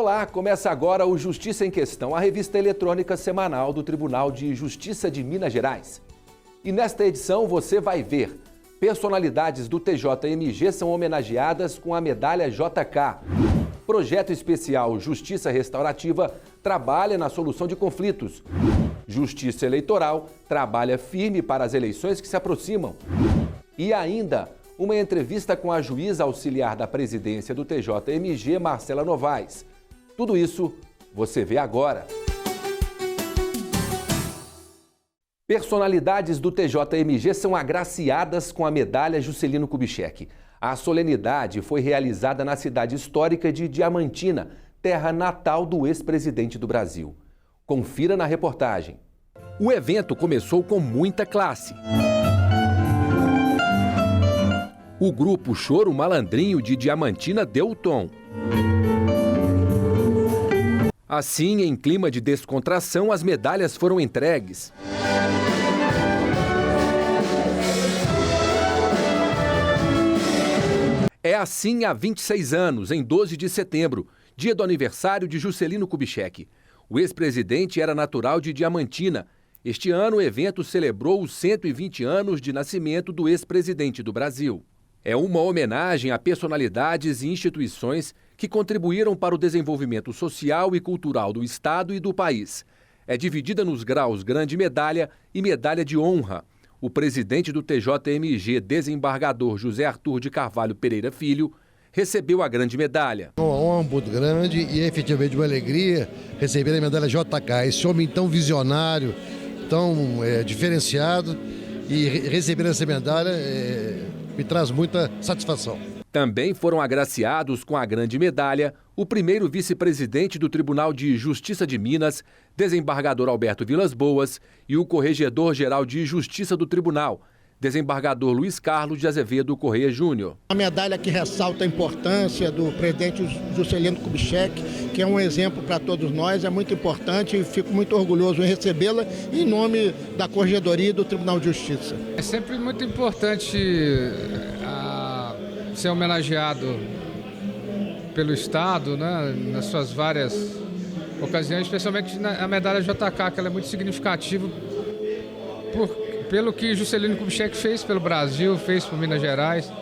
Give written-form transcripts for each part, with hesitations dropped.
Olá, começa agora o Justiça em Questão, a revista eletrônica semanal do Tribunal de Justiça de Minas Gerais. E nesta edição você vai ver: personalidades do TJMG são homenageadas com a medalha JK. Projeto especial Justiça Restaurativa trabalha na solução de conflitos. Justiça Eleitoral trabalha firme para as eleições que se aproximam. E ainda, uma entrevista com a juíza auxiliar da presidência do TJMG, Marcela Novaes. Tudo isso você vê agora. Personalidades do TJMG são agraciadas com a medalha Juscelino Kubitschek. A solenidade foi realizada na cidade histórica de Diamantina, terra natal do ex-presidente do Brasil. Confira na reportagem. O evento começou com muita classe. O grupo Choro Malandrinho de Diamantina deu o tom. Assim, em clima de descontração, as medalhas foram entregues. É assim há 26 anos, em 12 de setembro, dia do aniversário de Juscelino Kubitschek. O ex-presidente era natural de Diamantina. Este ano, o evento celebrou os 120 anos de nascimento do ex-presidente do Brasil. É uma homenagem a personalidades e instituições que contribuíram para o desenvolvimento social e cultural do Estado e do país. É dividida nos graus Grande Medalha e Medalha de Honra. O presidente do TJMG, desembargador José Arthur de Carvalho Pereira Filho, recebeu a Grande Medalha. É uma honra muito grande e efetivamente uma alegria receber a medalha JK. Esse homem tão visionário, tão diferenciado, e receber essa medalha me traz muita satisfação. Também foram agraciados com a Grande Medalha o primeiro vice-presidente do Tribunal de Justiça de Minas, desembargador Alberto Vilas Boas, e o corregedor-geral de Justiça do Tribunal, desembargador Luiz Carlos de Azevedo Correia Júnior. A medalha que ressalta a importância do presidente Juscelino Kubitschek, que é um exemplo para todos nós, é muito importante e fico muito orgulhoso em recebê-la em nome da Corregedoria e do Tribunal de Justiça. É sempre muito importante ser homenageado pelo Estado, né, nas suas várias ocasiões, especialmente a medalha JK, que ela é muito significativa pelo que Juscelino Kubitschek fez pelo Brasil, fez por Minas Gerais,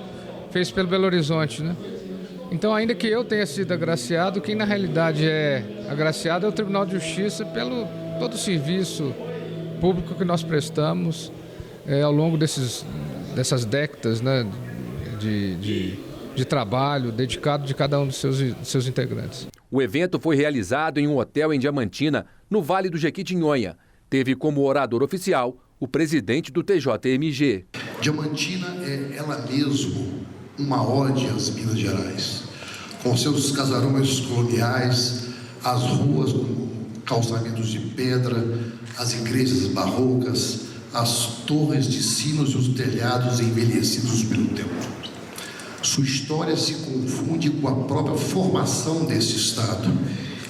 fez pelo Belo Horizonte, né? Então, ainda que eu tenha sido agraciado, quem na realidade é agraciado é o Tribunal de Justiça pelo todo o serviço público que nós prestamos ao longo dessas décadas, né, de trabalho dedicado de cada um dos seus integrantes. O evento foi realizado em um hotel em Diamantina, no Vale do Jequitinhonha. Teve como orador oficial o presidente do TJMG. Diamantina é ela mesmo uma ode às Minas Gerais, com seus casarões coloniais, as ruas com calçamentos de pedra, as igrejas barrocas, as torres de sinos e os telhados envelhecidos pelo tempo. Sua história se confunde com a própria formação desse Estado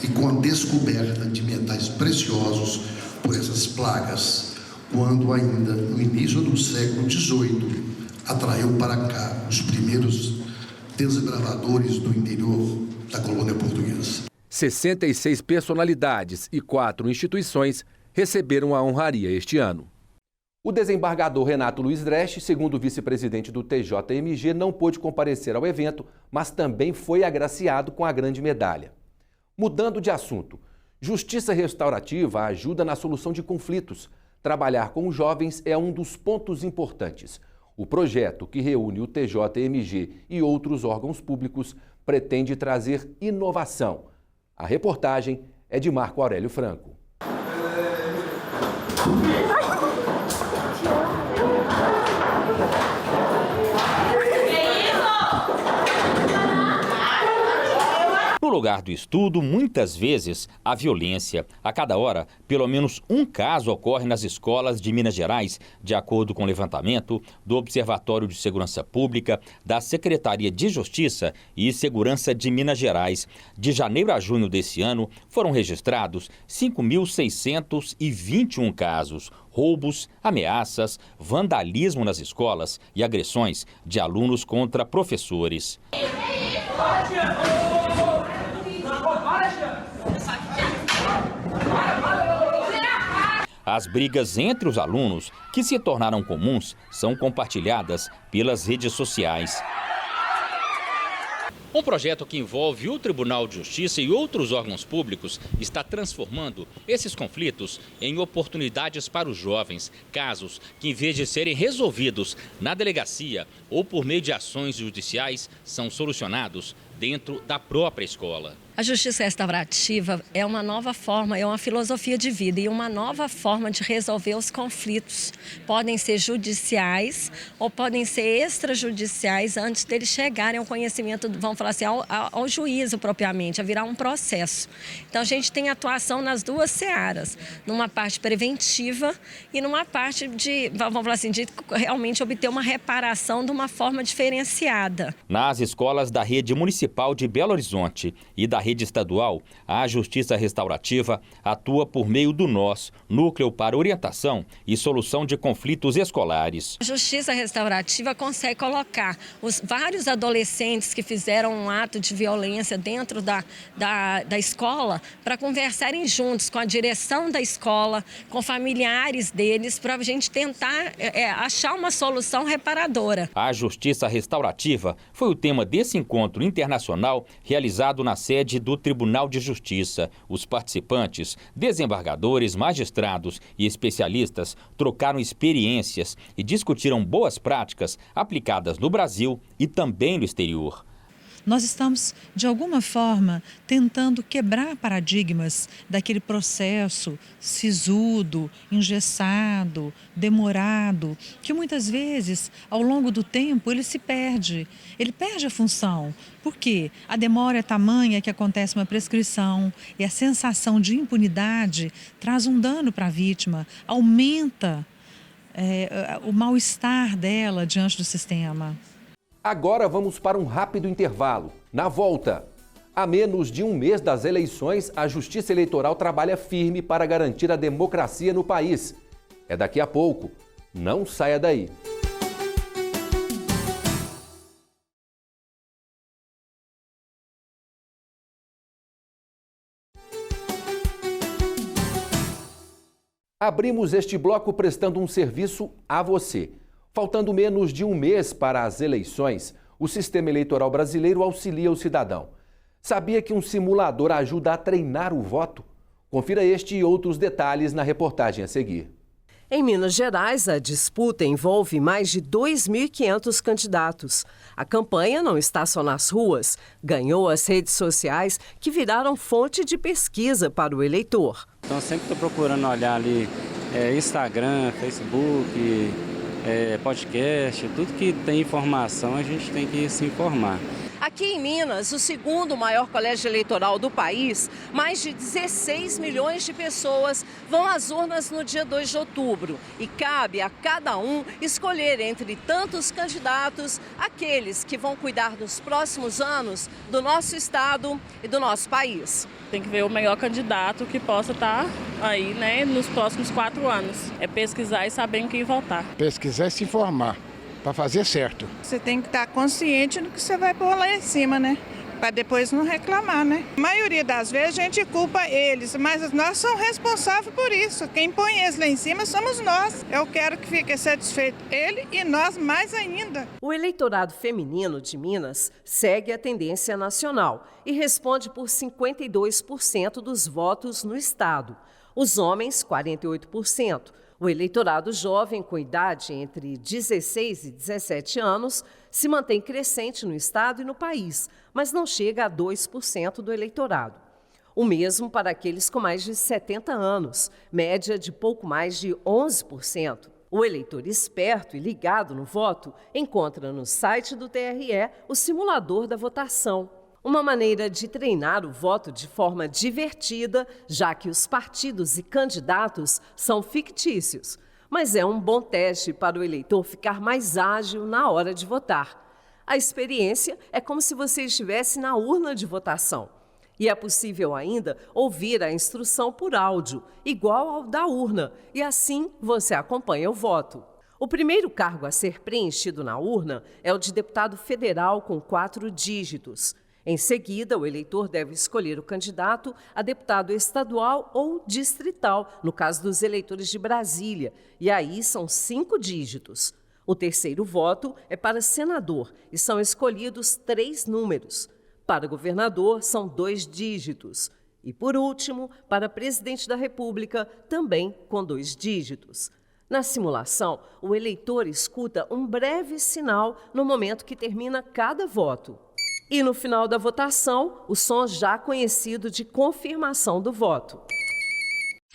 e com a descoberta de metais preciosos por essas plagas, quando ainda no início do século XVIII atraiu para cá os primeiros desbravadores do interior da colônia portuguesa. 66 personalidades e 4 instituições receberam a honraria este ano. O desembargador Renato Luiz Dresch, segundo vice-presidente do TJMG, não pôde comparecer ao evento, mas também foi agraciado com a Grande Medalha. Mudando de assunto, Justiça Restaurativa ajuda na solução de conflitos. Trabalhar com os jovens é um dos pontos importantes. O projeto, que reúne o TJMG e outros órgãos públicos, pretende trazer inovação. A reportagem é de Marco Aurélio Franco. No lugar do estudo, muitas vezes, a violência. A cada hora, pelo menos um caso ocorre nas escolas de Minas Gerais, de acordo com o levantamento do Observatório de Segurança Pública, da Secretaria de Justiça e Segurança de Minas Gerais. De janeiro a junho desse ano, foram registrados 5.621 casos. Roubos, ameaças, vandalismo nas escolas e agressões de alunos contra professores. As brigas entre os alunos, que se tornaram comuns, são compartilhadas pelas redes sociais. Um projeto que envolve o Tribunal de Justiça e outros órgãos públicos está transformando esses conflitos em oportunidades para os jovens. Casos que, em vez de serem resolvidos na delegacia ou por meio de ações judiciais, são solucionados dentro da própria escola. A justiça restaurativa é uma nova forma, é uma filosofia de vida e uma nova forma de resolver os conflitos. Podem ser judiciais ou podem ser extrajudiciais antes deles chegarem ao conhecimento, vamos falar assim, ao juízo propriamente, a virar um processo. Então a gente tem atuação nas duas searas, numa parte preventiva e numa parte de, vamos falar assim, de realmente obter uma reparação de uma forma diferenciada. Nas escolas da rede municipal de Belo Horizonte e da rede estadual, a Justiça Restaurativa atua por meio do NOS, Núcleo para Orientação e Solução de Conflitos Escolares. A Justiça Restaurativa consegue colocar os vários adolescentes que fizeram um ato de violência dentro da escola para conversarem juntos com a direção da escola, com familiares deles, para a gente tentar achar uma solução reparadora. A Justiça Restaurativa foi o tema desse encontro internacional realizado na sede do Tribunal de Justiça. Os participantes, desembargadores, magistrados e especialistas trocaram experiências e discutiram boas práticas aplicadas no Brasil e também no exterior. Nós estamos, de alguma forma, tentando quebrar paradigmas daquele processo sisudo, engessado, demorado, que muitas vezes, ao longo do tempo, ele se perde. Ele perde a função. Por quê? A demora é tamanha que acontece uma prescrição e a sensação de impunidade traz um dano para a vítima, aumenta o mal-estar dela diante do sistema. Agora vamos para um rápido intervalo. Na volta, a menos de um mês das eleições, a Justiça Eleitoral trabalha firme para garantir a democracia no país. É daqui a pouco. Não saia daí. Abrimos este bloco prestando um serviço a você. Faltando menos de um mês para as eleições, o sistema eleitoral brasileiro auxilia o cidadão. Sabia que um simulador ajuda a treinar o voto? Confira este e outros detalhes na reportagem a seguir. Em Minas Gerais, a disputa envolve mais de 2.500 candidatos. A campanha não está só nas ruas, ganhou as redes sociais que viraram fonte de pesquisa para o eleitor. Então sempre estou procurando olhar ali Instagram, Facebook, podcast, tudo que tem informação a gente tem que se informar. Aqui em Minas, o segundo maior colégio eleitoral do país, mais de 16 milhões de pessoas vão às urnas no dia 2 de outubro. E cabe a cada um escolher entre tantos candidatos aqueles que vão cuidar nos próximos anos do nosso estado e do nosso país. Tem que ver o melhor candidato que possa estar aí, né, nos próximos 4 anos. É pesquisar e saber em quem votar. Pesquisar e se informar, para fazer certo. Você tem que estar consciente do que você vai pôr lá em cima, né? Para depois não reclamar, né? A maioria das vezes a gente culpa eles, mas nós somos responsáveis por isso. Quem põe eles lá em cima somos nós. Eu quero que fique satisfeito ele e nós mais ainda. O eleitorado feminino de Minas segue a tendência nacional e responde por 52% dos votos no estado. Os homens, 48%. O eleitorado jovem com idade entre 16 e 17 anos se mantém crescente no estado e no país, mas não chega a 2% do eleitorado. O mesmo para aqueles com mais de 70 anos, média de pouco mais de 11%. O eleitor esperto e ligado no voto encontra no site do TRE o simulador da votação. Uma maneira de treinar o voto de forma divertida, já que os partidos e candidatos são fictícios. Mas é um bom teste para o eleitor ficar mais ágil na hora de votar. A experiência é como se você estivesse na urna de votação. E é possível ainda ouvir a instrução por áudio, igual ao da urna, e assim você acompanha o voto. O primeiro cargo a ser preenchido na urna é o de deputado federal com 4 dígitos. Em seguida, o eleitor deve escolher o candidato a deputado estadual ou distrital, no caso dos eleitores de Brasília, e aí são 5 dígitos. O terceiro voto é para senador e são escolhidos 3 números. Para governador, são 2 dígitos. E, por último, para presidente da República, também com 2 dígitos. Na simulação, o eleitor escuta um breve sinal no momento que termina cada voto. E no final da votação, o som já conhecido de confirmação do voto.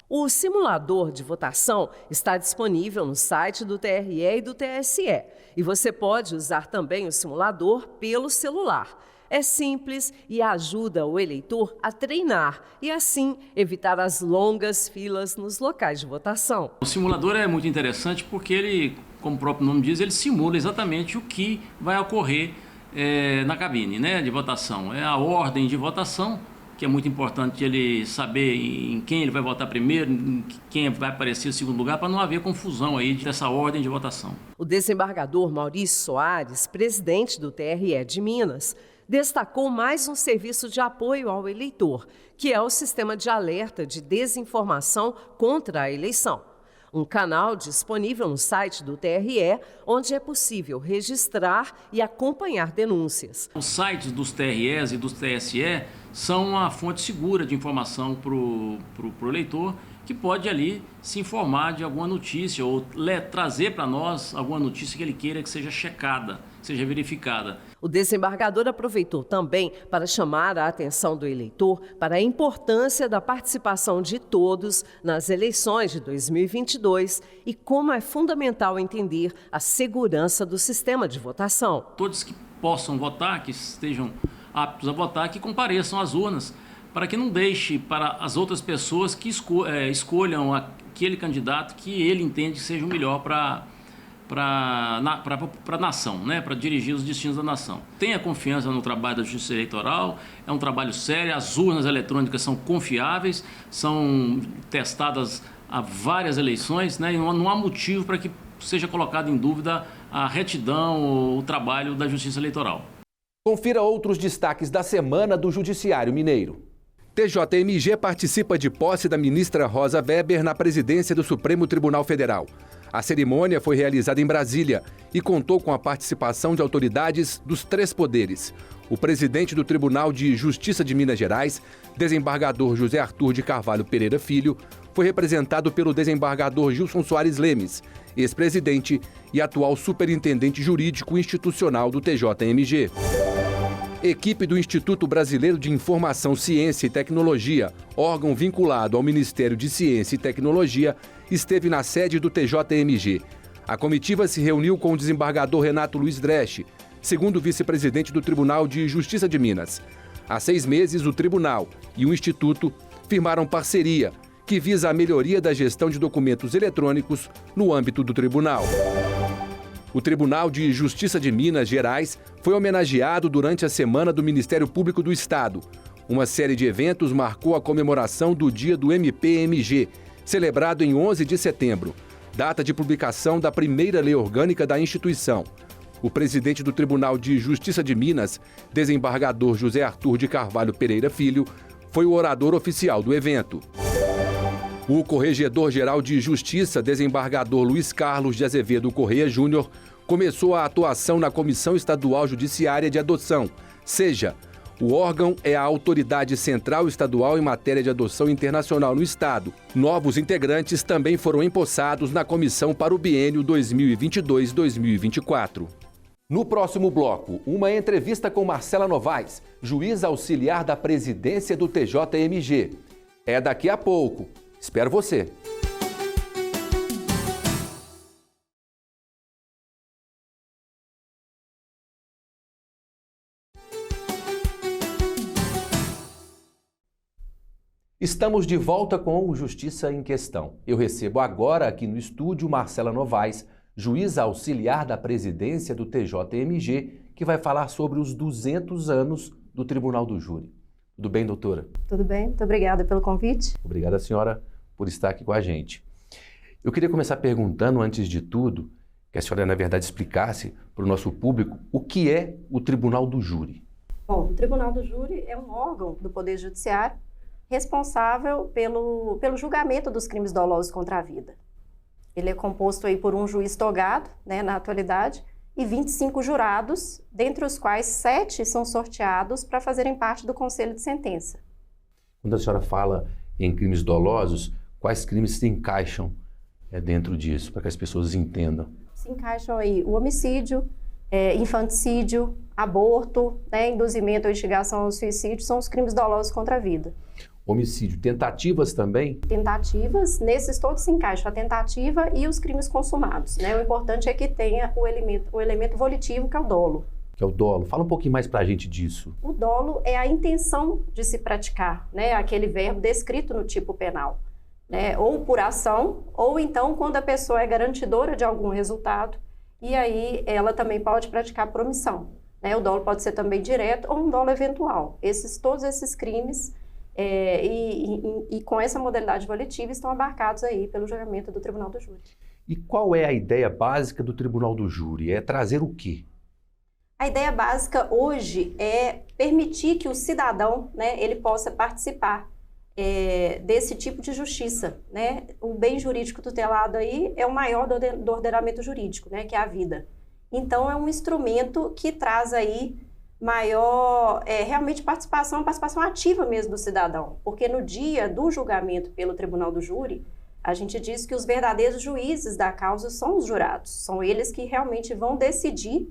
O simulador de votação está disponível no site do TRE e do TSE. E você pode usar também o simulador pelo celular. É simples e ajuda o eleitor a treinar e, assim, evitar as longas filas nos locais de votação. O simulador é muito interessante porque ele, como o próprio nome diz, ele simula exatamente o que vai ocorrer na cabine, né, de votação. É a ordem de votação, que é muito importante ele saber em quem ele vai votar primeiro, em quem vai aparecer em segundo lugar, para não haver confusão aí dessa ordem de votação. O desembargador Maurício Soares, presidente do TRE de Minas, destacou mais um serviço de apoio ao eleitor, que é o sistema de alerta de desinformação contra a eleição. Um canal disponível no site do TRE, onde é possível registrar e acompanhar denúncias. Os sites dos TREs e dos TSE são uma fonte segura de informação para o eleitor, que pode ali se informar de alguma notícia ou trazer para nós alguma notícia que ele queira que seja checada, que seja verificada. O desembargador aproveitou também para chamar a atenção do eleitor para a importância da participação de todos nas eleições de 2022 e como é fundamental entender a segurança do sistema de votação. Todos que possam votar, que estejam aptos a votar, que compareçam às urnas, para que não deixe para as outras pessoas que escolham aquele candidato que ele entende que seja o melhor para a nação, né? Para dirigir os destinos da nação. Tenha confiança no trabalho da Justiça Eleitoral, é um trabalho sério, as urnas eletrônicas são confiáveis, são testadas há várias eleições, né? E não há motivo para que seja colocado em dúvida a retidão ou o trabalho da Justiça Eleitoral. Confira outros destaques da semana do Judiciário Mineiro. TJMG participa de posse da ministra Rosa Weber na presidência do Supremo Tribunal Federal. A cerimônia foi realizada em Brasília e contou com a participação de autoridades dos 3 poderes. O presidente do Tribunal de Justiça de Minas Gerais, desembargador José Arthur de Carvalho Pereira Filho, foi representado pelo desembargador Gilson Soares Lemes, ex-presidente e atual superintendente jurídico institucional do TJMG. Equipe do Instituto Brasileiro de Informação, Ciência e Tecnologia, órgão vinculado ao Ministério de Ciência e Tecnologia, esteve na sede do TJMG. A comitiva se reuniu com o desembargador Renato Luiz Dresch, segundo vice-presidente do Tribunal de Justiça de Minas. Há 6 meses, o tribunal e o Instituto firmaram parceria que visa a melhoria da gestão de documentos eletrônicos no âmbito do tribunal. O Tribunal de Justiça de Minas Gerais foi homenageado durante a Semana do Ministério Público do Estado. Uma série de eventos marcou a comemoração do Dia do MPMG, celebrado em 11 de setembro, data de publicação da primeira lei orgânica da instituição. O presidente do Tribunal de Justiça de Minas, desembargador José Arthur de Carvalho Pereira Filho, foi o orador oficial do evento. O Corregedor-Geral de Justiça, desembargador Luiz Carlos de Azevedo Correia Júnior, começou a atuação na Comissão Estadual Judiciária de Adoção, SEJA. O órgão é a autoridade central estadual em matéria de adoção internacional no Estado. Novos integrantes também foram empossados na comissão para o biênio 2022-2024. No próximo bloco, uma entrevista com Marcela Novaes, juiz auxiliar da presidência do TJMG. É daqui a pouco. Espero você! Estamos de volta com o Justiça em Questão. Eu recebo agora aqui no estúdio Marcela Novaes, juiz auxiliar da presidência do TJMG, que vai falar sobre os 200 anos do Tribunal do Júri. Tudo bem, doutora? Tudo bem, muito obrigada pelo convite. Obrigada, senhora, por estar aqui com a gente. Eu queria começar perguntando, antes de tudo, que a senhora, na verdade, explicasse para o nosso público o que é o Tribunal do Júri. Bom, o Tribunal do Júri é um órgão do Poder Judiciário responsável pelo julgamento dos crimes dolosos contra a vida. Ele é composto aí por um juiz togado, né, na atualidade, e 25 jurados, dentre os quais 7 são sorteados para fazerem parte do conselho de sentença. Quando a senhora fala em crimes dolosos, quais crimes se encaixam dentro disso, para que as pessoas entendam? Se encaixam aí o homicídio, infanticídio, aborto, né, induzimento ou instigação ao suicídio, são os crimes dolosos contra a vida. Homicídio, tentativas também? Tentativas, nesses todos se encaixam a tentativa e os crimes consumados, né? O importante é que tenha o elemento volitivo, que é o dolo. Que é o dolo. Fala um pouquinho mais para a gente disso. O dolo é a intenção de se praticar, né? Aquele verbo descrito no tipo penal, né? Ou por ação, ou então quando a pessoa é garantidora de algum resultado, e aí ela também pode praticar por omissão, né? O dolo pode ser também direto ou um dolo eventual. Todos esses crimes e com essa modalidade volitiva estão abarcados aí pelo julgamento do Tribunal do Júri. E qual é a ideia básica do Tribunal do Júri? É trazer o quê? A ideia básica hoje é permitir que o cidadão, né, ele possa participar desse tipo de justiça, né? O bem jurídico tutelado aí é o maior do ordenamento jurídico, né, que é a vida. Então é um instrumento que traz aí maior, realmente participação ativa mesmo do cidadão, porque no dia do julgamento pelo Tribunal do Júri, a gente diz que os verdadeiros juízes da causa são os jurados, são eles que realmente vão decidir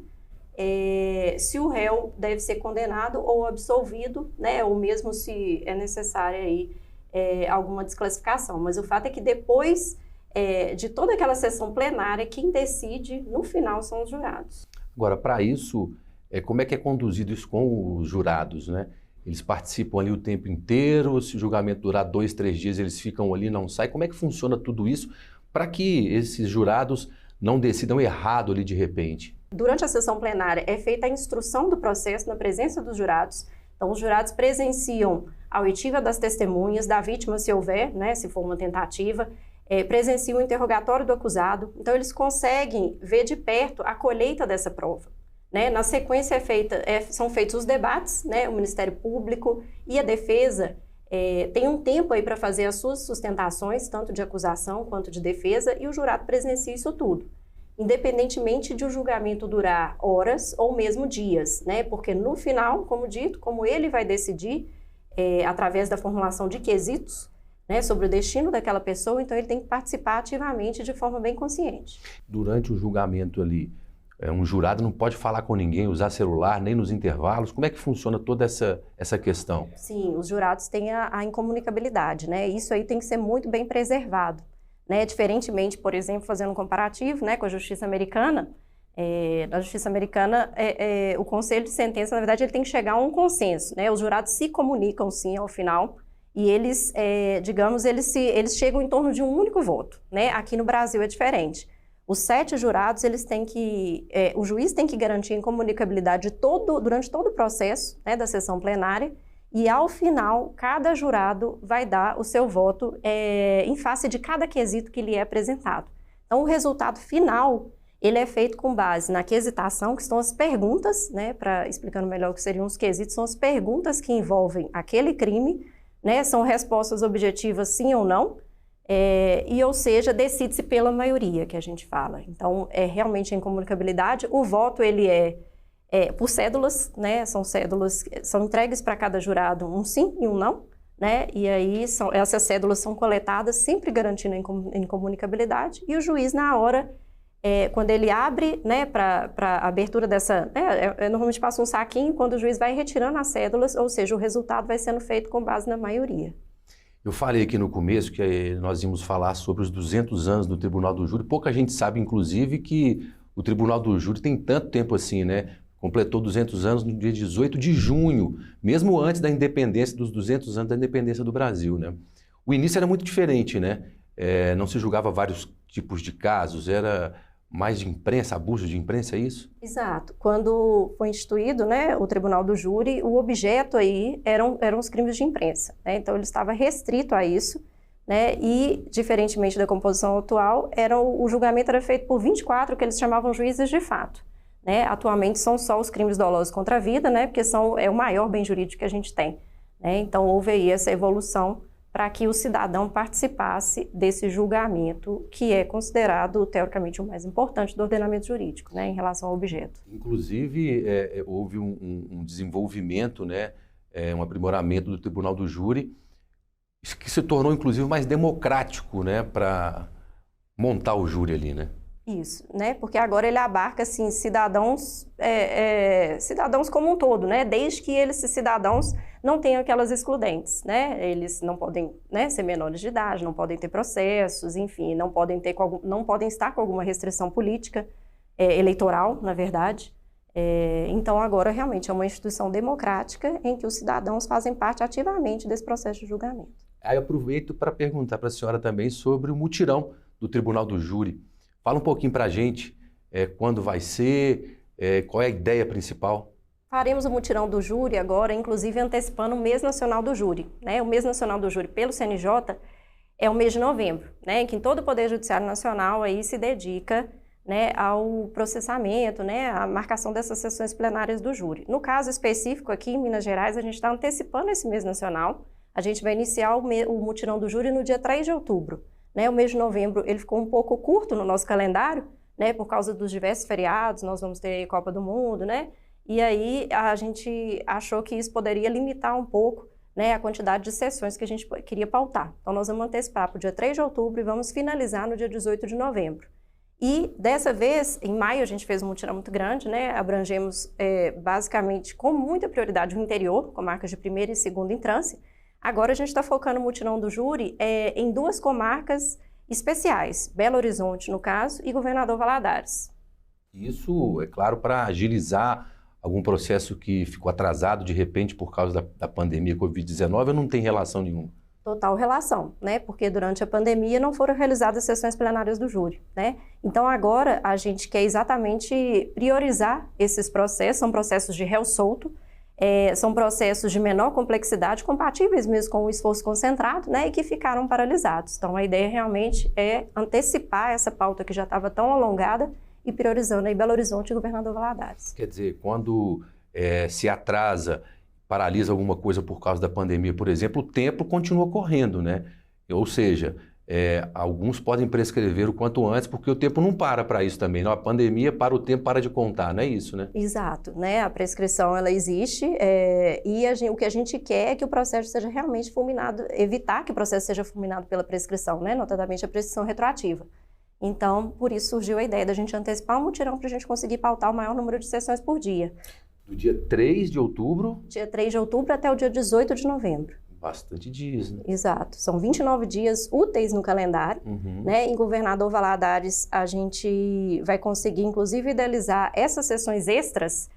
se o réu deve ser condenado ou absolvido, né, ou mesmo se é necessária aí alguma desclassificação, mas o fato é que depois de toda aquela sessão plenária, quem decide no final são os jurados. Agora, para isso, como é que é conduzido isso com os jurados, né? Eles participam ali o tempo inteiro, se o julgamento durar 2, 3 dias, eles ficam ali, não saem. Como é que funciona tudo isso para que esses jurados não decidam errado ali de repente? Durante a sessão plenária é feita a instrução do processo na presença dos jurados. Então, os jurados presenciam a oitiva das testemunhas, da vítima se houver, né, se for uma tentativa, presenciam o interrogatório do acusado. Então, eles conseguem ver de perto a colheita dessa prova. Né? Na sequência são feitos os debates, né? O Ministério Público e a defesa tem um tempo aí para fazer as suas sustentações, tanto de acusação quanto de defesa, e o jurado presencia isso tudo, independentemente de o julgamento durar horas ou mesmo dias, né? Porque no final, como dito, como ele vai decidir através da formulação de quesitos, né, sobre o destino daquela pessoa, então ele tem que participar ativamente de forma bem consciente. Durante o julgamento ali, um jurado não pode falar com ninguém, usar celular, nem nos intervalos. Como é que funciona toda essa questão? Sim, os jurados têm a incomunicabilidade, né? Isso aí tem que ser muito bem preservado, né? Diferentemente, por exemplo, fazendo um comparativo, né, com a justiça americana, na justiça americana, o conselho de sentença, na verdade, ele tem que chegar a um consenso, né? Os jurados se comunicam, sim, ao final, e eles, digamos, eles chegam em torno de um único voto, né? Aqui no Brasil é diferente. Os 7 jurados, eles têm que, o juiz tem que garantir a incomunicabilidade durante todo o processo, né, da sessão plenária, e ao final, cada jurado vai dar o seu voto em face de cada quesito que lhe é apresentado. Então, o resultado final, ele é feito com base na quesitação, que são as perguntas, né, explicando melhor o que seriam os quesitos, são as perguntas que envolvem aquele crime, né, são respostas objetivas sim ou não, ou seja, decide-se pela maioria, que a gente fala. Então, realmente a incomunicabilidade. O voto, ele por cédulas, né? São entregues para cada jurado um sim e um não, né? E aí, essas cédulas são coletadas, sempre garantindo a incomunicabilidade. E o juiz, na hora, quando ele abre, né, para a abertura dessa... normalmente passa um saquinho, quando o juiz vai retirando as cédulas, ou seja, o resultado vai sendo feito com base na maioria. Eu falei aqui no começo que nós íamos falar sobre os 200 anos do Tribunal do Júri. Pouca gente sabe, inclusive, que o Tribunal do Júri tem tanto tempo assim, né? Completou 200 anos no dia 18 de junho, mesmo antes da independência, dos 200 anos da independência do Brasil, né? O início era muito diferente, né? Não se julgava vários tipos de casos, era mais de imprensa, abuso de imprensa, é isso? Exato. Quando foi instituído, né, o Tribunal do Júri, o objeto aí eram os crimes de imprensa, né? Então ele estava restrito a isso, né? E, diferentemente da composição atual, o julgamento era feito por 24, que eles chamavam juízes de fato, né? Atualmente são só os crimes dolosos contra a vida, né? Porque é o maior bem jurídico que a gente tem, né? Então houve aí essa evolução para que o cidadão participasse desse julgamento, que é considerado, teoricamente, o mais importante do ordenamento jurídico, né, em relação ao objeto. Inclusive, houve um desenvolvimento, né, um aprimoramento do Tribunal do Júri, que se tornou, inclusive, mais democrático, né, para montar o júri ali, né? Isso, né? Porque agora ele abarca, assim, cidadãos como um todo, né? Desde que esses cidadãos não tenham aquelas excludentes, né? Eles não podem, né, ser menores de idade, não podem ter processos, enfim, não podem estar com alguma restrição política, eleitoral, na verdade. Então, agora, realmente, é uma instituição democrática em que os cidadãos fazem parte ativamente desse processo de julgamento. Aí eu aproveito para perguntar para a senhora também sobre o mutirão do Tribunal do Júri. Fala um pouquinho para a gente quando vai ser, qual é a ideia principal? Faremos o mutirão do júri agora, inclusive antecipando o mês nacional do júri, né? O mês nacional do júri pelo CNJ é o mês de novembro, né? Em que todo o Poder Judiciário Nacional aí se dedica, né, ao processamento, né, à marcação dessas sessões plenárias do júri. No caso específico aqui em Minas Gerais, a gente está antecipando esse mês nacional. A gente vai iniciar o mutirão do júri no dia 3 de outubro. Né, o mês de novembro ele ficou um pouco curto no nosso calendário, né, por causa dos diversos feriados, nós vamos ter Copa do Mundo, né, e aí a gente achou que isso poderia limitar um pouco, né, a quantidade de sessões que a gente queria pautar. Então nós vamos antecipar para o dia 3 de outubro e vamos finalizar no dia 18 de novembro. E dessa vez, em maio, a gente fez um mutirão muito grande, né, abrangemos basicamente com muita prioridade o interior, comarcas de primeira e segunda entrância. Agora a gente está focando o mutirão do júri em duas comarcas especiais, Belo Horizonte, no caso, e Governador Valadares. Isso, é claro, para agilizar algum processo que ficou atrasado de repente por causa da pandemia Covid-19, ou não tem relação nenhuma? Total relação, né? Porque durante a pandemia não foram realizadas sessões plenárias do júri, né? Então agora a gente quer exatamente priorizar esses processos, são processos de réu solto, são processos de menor complexidade, compatíveis mesmo com o esforço concentrado, né, e que ficaram paralisados. Então, a ideia realmente é antecipar essa pauta que já estava tão alongada e priorizando aí Belo Horizonte e Governador Valadares. Quer dizer, quando se atrasa, paralisa alguma coisa por causa da pandemia, por exemplo, o tempo continua correndo, né? Ou seja, alguns podem prescrever o quanto antes, porque o tempo não para isso também. Não? A pandemia para o tempo, para de contar, não é isso, né? Exato, né? A prescrição, ela existe o que a gente quer é que o processo seja realmente fulminado, evitar que o processo seja fulminado pela prescrição, né? Notadamente a prescrição retroativa. Então, por isso surgiu a ideia da gente antecipar um mutirão para a gente conseguir pautar o maior número de sessões por dia. Do dia 3 de outubro? Dia 3 de outubro até o dia 18 de novembro. Bastante dias, né? Exato. São 29 dias úteis no calendário, né? Em Governador Valadares, a gente vai conseguir, inclusive, idealizar essas sessões extras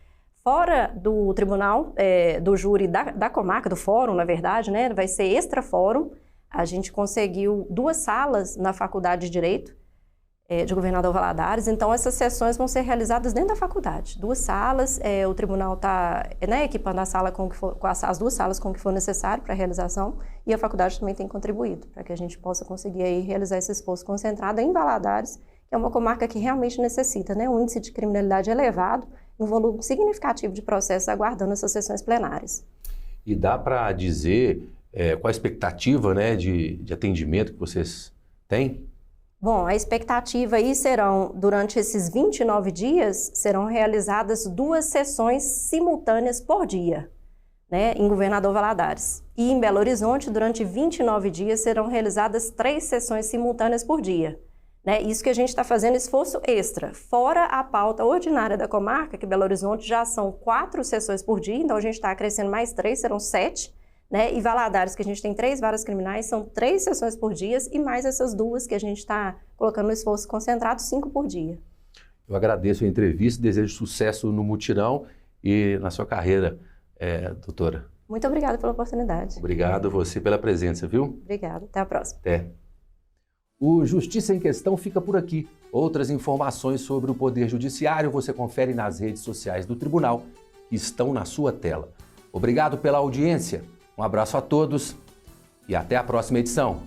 fora do tribunal, do júri da comarca, do fórum, na verdade, né? Vai ser extra-fórum. A gente conseguiu 2 salas na Faculdade de Direito de Governador Valadares, então essas sessões vão ser realizadas dentro da faculdade. 2 salas, o tribunal está, né, equipando a sala as 2 salas com o que for necessário para a realização, e a faculdade também tem contribuído para que a gente possa conseguir aí realizar esse esforço concentrado em Valadares, que é uma comarca que realmente necessita, né, um índice de criminalidade elevado, um volume significativo de processos aguardando essas sessões plenárias. E dá para dizer qual a expectativa, né, de atendimento que vocês têm? Bom, a expectativa aí durante esses 29 dias, serão realizadas 2 sessões simultâneas por dia, né, em Governador Valadares. E em Belo Horizonte, durante 29 dias, serão realizadas 3 sessões simultâneas por dia. Né? Isso que a gente está fazendo esforço extra, fora a pauta ordinária da comarca, que Belo Horizonte já são 4 sessões por dia, então a gente está acrescendo mais 3, serão 7. Né? E Valadares, que a gente tem 3 varas criminais, são 3 sessões por dia e mais essas 2 que a gente está colocando no esforço concentrado, 5 por dia. Eu agradeço a entrevista, desejo sucesso no mutirão e na sua carreira, doutora. Muito obrigada pela oportunidade. Obrigado a você pela presença, viu? Obrigada, até a próxima. Até. O Justiça em Questão fica por aqui. Outras informações sobre o Poder Judiciário você confere nas redes sociais do Tribunal, que estão na sua tela. Obrigado pela audiência. Um abraço a todos e até a próxima edição.